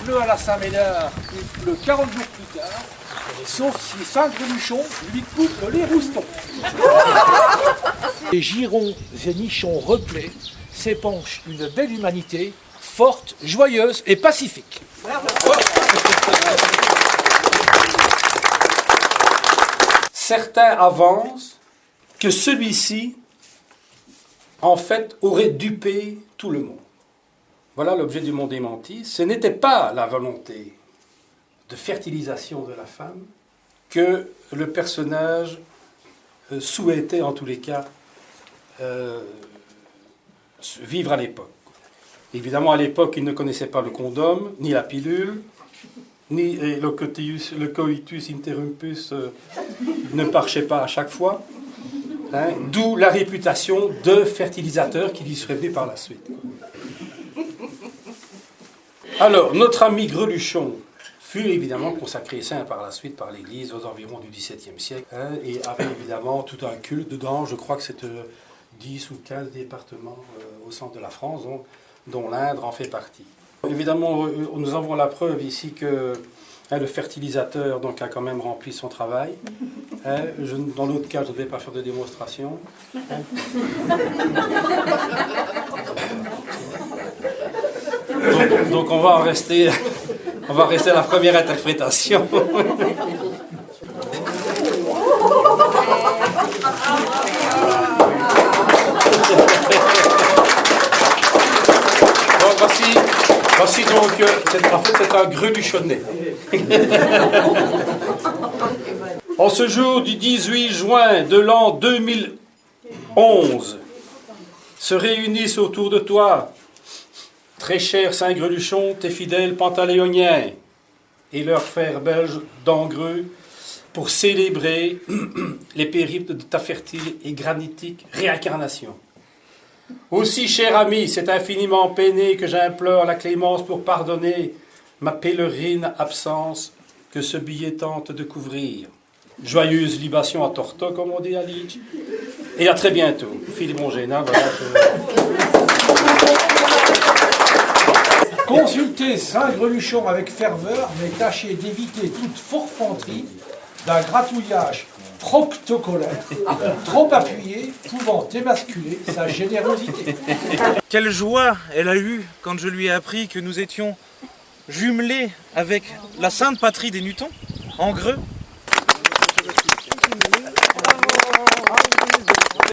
pleut à la Saint-Médard, il pleut 40 jours plus tard, sauf si 5 greluchons lui coupent les roustons. Les girons et nichons replets s'épanchent une belle humanité, forte, joyeuse et pacifique. Certains avancent que celui-ci, en fait, aurait dupé tout le monde. Voilà l'objet du mot démenti. Ce n'était pas la volonté de fertilisation de la femme que le personnage souhaitait, en tous les cas, vivre à l'époque. Évidemment, à l'époque, il ne connaissait pas le condom, ni la pilule, ni le coitus interruptus ne marchait pas à chaque fois. Hein, d'où la réputation de fertilisateur qui lui serait venue par la suite. Alors, notre ami Greluchon fut évidemment consacré saint par la suite par l'Église aux environs du XVIIe siècle, hein, et avait évidemment tout un culte dedans. Je crois que c'est 10 ou 15 départements au centre de la France, dont l'Indre en fait partie. Évidemment, nous avons la preuve ici que le fertilisateur donc, a quand même rempli son travail. Dans l'autre cas, je ne vais pas faire de démonstration. Donc on va en rester à la première interprétation. Bon, voici donc, en fait c'est un greluchonnet. En ce jour du 18 juin de l'an 2011, se réunissent autour de toi, très cher Saint Greluchon, tes fidèles pantaléoniens et leurs frères belges d'Angreux, pour célébrer les périples de ta fertile et granitique réincarnation. Aussi, cher ami, c'est infiniment peiné que j'implore la clémence pour pardonner ma pèlerine absence que ce billet tente de couvrir. Joyeuse libation à Torto, comme on dit à Liege. Et à très bientôt. Philémon Génin, voilà. Consultez Saint Greluchon avec ferveur, mais tâchez d'éviter toute forfanterie d'un gratouillage proctocolaire, trop appuyé, pouvant émasculer sa générosité. Quelle joie elle a eue quand je lui ai appris que nous étions jumelés avec la sainte patrie des Nutons, Angreux.